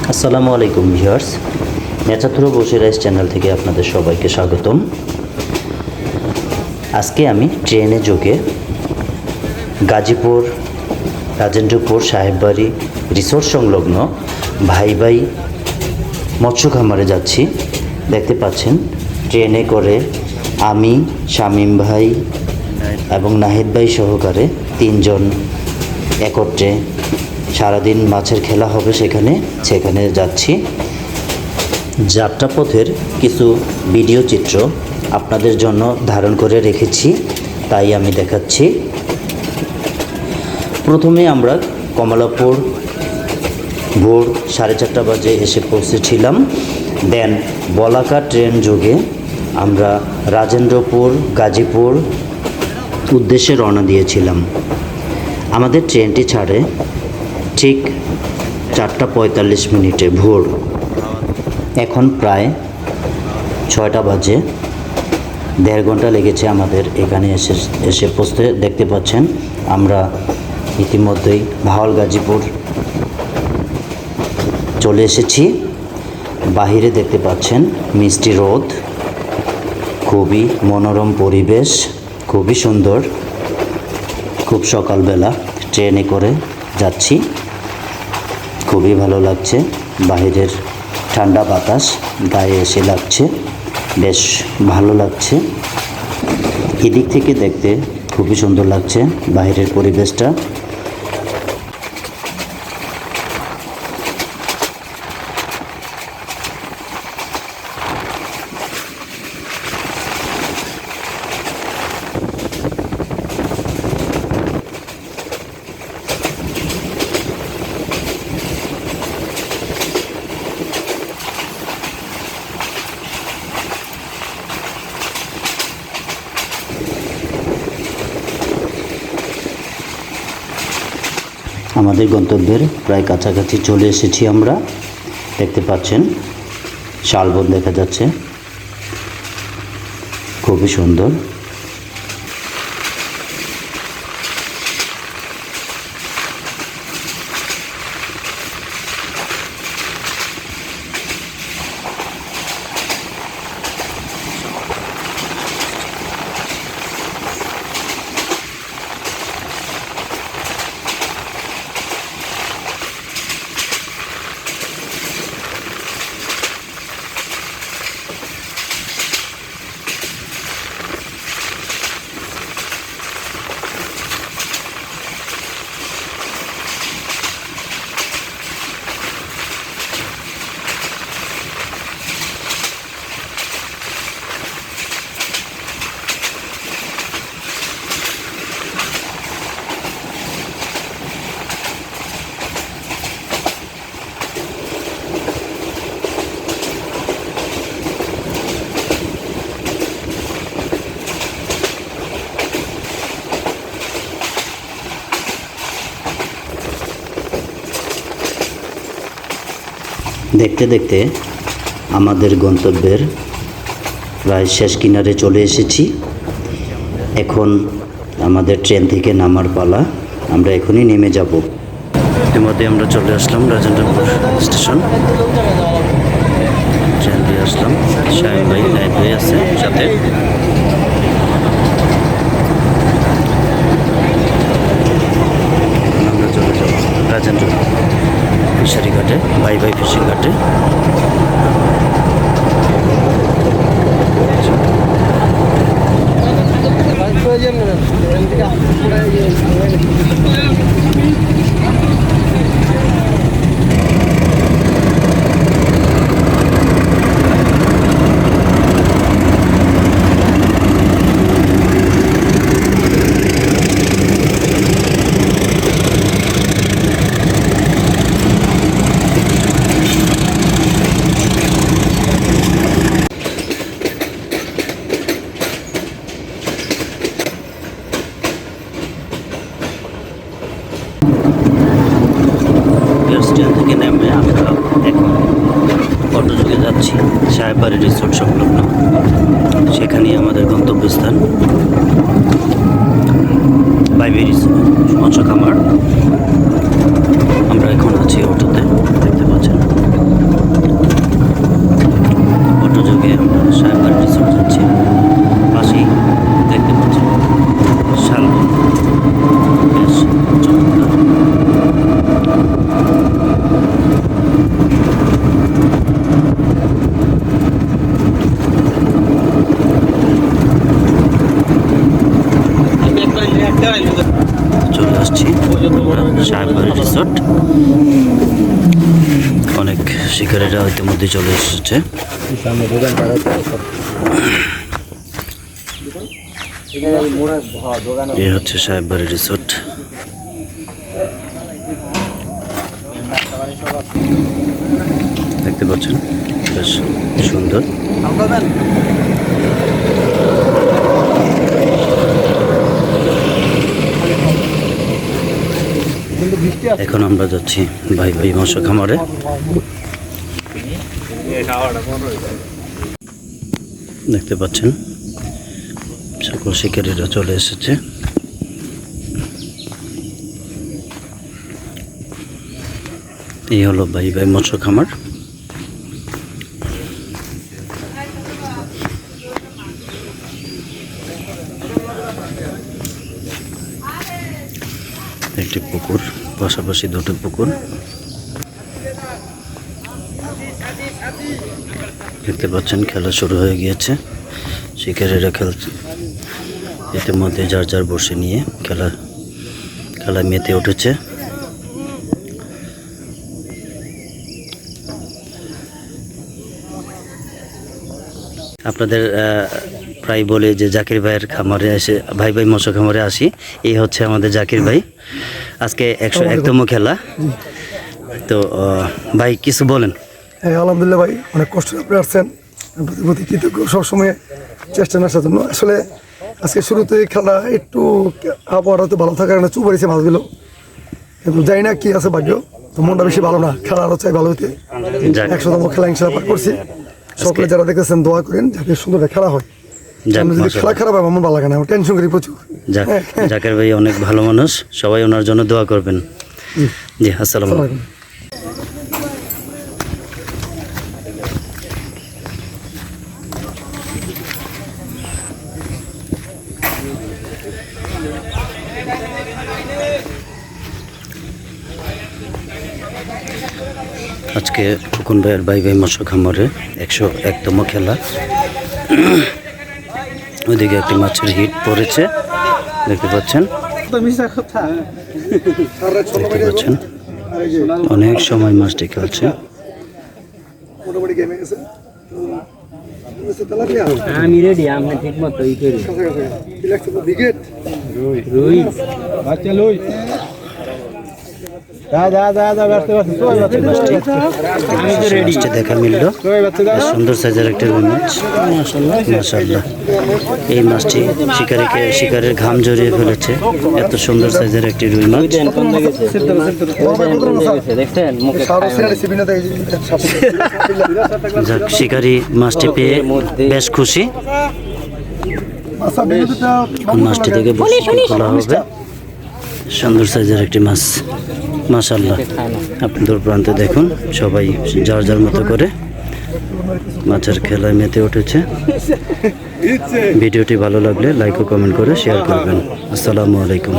আসসালামু আলাইকুম viewers, nature through বসে রাইস চ্যানেল থেকে আপনাদের সবাইকে স্বাগতম। আজকে আমি ট্রেনে যোগে গাজীপুর রাজেন্দ্রপুর সাহেববাড়ি রিসোর্ট সংলগ্ন ভাই ভাই মৎস্য খামারে যাচ্ছি। দেখতে পাচ্ছেন ট্রেনে করে আমি, শামীম ভাই এবং নাহিদ ভাই সহকারে তিনজন একত্রে সারাদিন মাছের খেলা হবে সেখানে যাচ্ছি। যাত্রাপথের কিছু ভিডিও চিত্র আপনাদের জন্য ধারণ করে রেখেছি, তাই আমি দেখাচ্ছি। প্রথমে আমরা কমলাপুর ভোর 4:30 বাজে এসে পৌঁছেছিলাম। দেন বলাকা ট্রেন যোগে আমরা রাজেন্দ্রপুর গাজীপুর উদ্দেশ্যে রওনা দিয়েছিলাম। আমাদের ট্রেনটি ছাড়ে ঠিক 4:45 ভোর। এখন প্রায় 6টা বাজে। 1.5 ঘন্টা লেগেছে আমাদের এখানে এসে পৌঁছতে। দেখতে পাচ্ছেন আমরা ইতিমধ্যেই ভাওয়াল গাজীপুর চলে এসেছি। বাহিরে দেখতে পাচ্ছেন মিষ্টি রোদ, খুবই মনোরম পরিবেশ, খুবই সুন্দর। খুব সকালবেলা ট্রেনে করে যাচ্ছি, খুবই ভালো লাগছে। বাহিরের ঠান্ডা বাতাস গায়ে এসে লাগছে, বেশ ভালো লাগছে। এদিক থেকে দেখতে খুবই সুন্দর লাগছে বাইরের পরিবেশটা। আমাদের গন্তব্যের প্রায় কাছাকাছি চলে এসেছি আমরা। দেখতে পাচ্ছেন শালবন দেখা যাচ্ছে, খুবই সুন্দর। দেখতে দেখতে আমাদের গন্তব্যের প্রায় শেষ কিনারে চলে এসেছি। এখন আমাদের ট্রেন থেকে নামার পালা, আমরা এখনই নেমে যাব। ইতিমধ্যে আমরা চলে আসলাম রাজেন্দ্রপুর স্টেশন। ট্রেন দিয়ে আসলাম, শামীম ভাই নাহিদ ভাই আছে সাথে। আমরা চলে যাব রাজেন্দ্রপুর ফিশারি ঘাটে, ভাই ভাই ফিশিং ঘাটে। স্টেশন থেকে নেমে আমরা এখন অটো যোগে যাচ্ছি সাহেববাড়ি রিসোর্ট সংলগ্ন, সেখানেই আমাদের গন্তব্যস্থান ভাই মৎস্য খামার। আমরা এখন আছি অটোতে, দেখতে পাচ্ছেন। সাহেববাড়ি রিসোর্ট। অনেক শিকারীরা ইতিমধ্যে চলে এসেছে। এ হচ্ছে সাহেববাড়ি রিসোর্ট। দেখতে পাচ্ছেন বেশ সুন্দর। এখন আমরা যাচ্ছি ভাই ভাই মৎস্য খামারে। দেখতে পাচ্ছেন সকল শিকারীরা চলে এসেছে। এই হলো ভাই ভাই মৎস্য খামার। একটি পুকুর, পাশাপাশি দুটো পুকুর দেখতে পাচ্ছেন। খেলা শুরু হয়ে গিয়েছে, শিকারীরা খেলছে ইতিমধ্যে যার যার বসে নিয়ে খেলা মেতে উঠেছে। আপনাদের প্রায় বলে যে জাকির ভাইয়ের খামারে এসে ভাই ভাই মৎস্য খামারে আসি। এই হচ্ছে আমাদের জাকির ভাই। আজকে 101তম খেলা। তো ভাই কিছু বলেন। হ্যাঁ, আলহামদুলিল্লাহ ভাই, অনেক কষ্ট করে আসছেন, প্রতি কৃতজ্ঞ সবসময় চেষ্টা নেওয়ার জন্য। আসলে আজকে শুরুতে খেলা একটু আবহাওয়াটা তো ভালো থাকার কারণে চুপ হয়েছে মাছগুলো, কিন্তু জানি না কি আছে ভাগ্য, তো মনটা বেশি ভালো না, খেলা আরো চাই ভালো হইতে। 100তম খেলা ইনশাল্লাহ পার করছি। সকলে যারা দেখতেছেন দোয়া করেন যাতে সুন্দর খেলা হয়। যদি খেলা খারাপ হয় আমার ভালো লাগে না, আমার টেনশন করি প্রচুর। জাকির ভাই অনেক ভালো মানুষ, সবাই ওনার জন্য দোয়া করবেন। জি, আসসালামু আলাইকুম। আজকে খোকন ভাইয়ের ভাই ভাই মৎস্য খামারে 101তম খেলা। ওইদিকে একটি মাছের হিট পড়েছে, দেখতে পাচ্ছেন। অনেক সময় মাছটি খেলছে। আমি রেডি, আমি ঠিক মতো ই করি। দেখা মিলল সুন্দর সাইজের একটা রুই মাছ, মাশাআল্লাহ। এই মাছটি শিকারের ঘাম জড়িয়ে ফেলেছে। এত সুন্দর সাইজের একটি রুই মাছ। যাক, শিকারি মাছটি পেয়ে বেশ খুশি। মাছটি থেকে খোলা হবে। সুন্দর সাইজের একটি মাছ, মাশাআল্লাহ। আপনি দূর প্রান্তে দেখুন, সবাই যার যার মতো করে মাছের খেলায় মেতে উঠেছে। ভিডিওটি ভালো লাগলে লাইক ও কমেন্ট করে শেয়ার করবেন। আসসালামু আলাইকুম।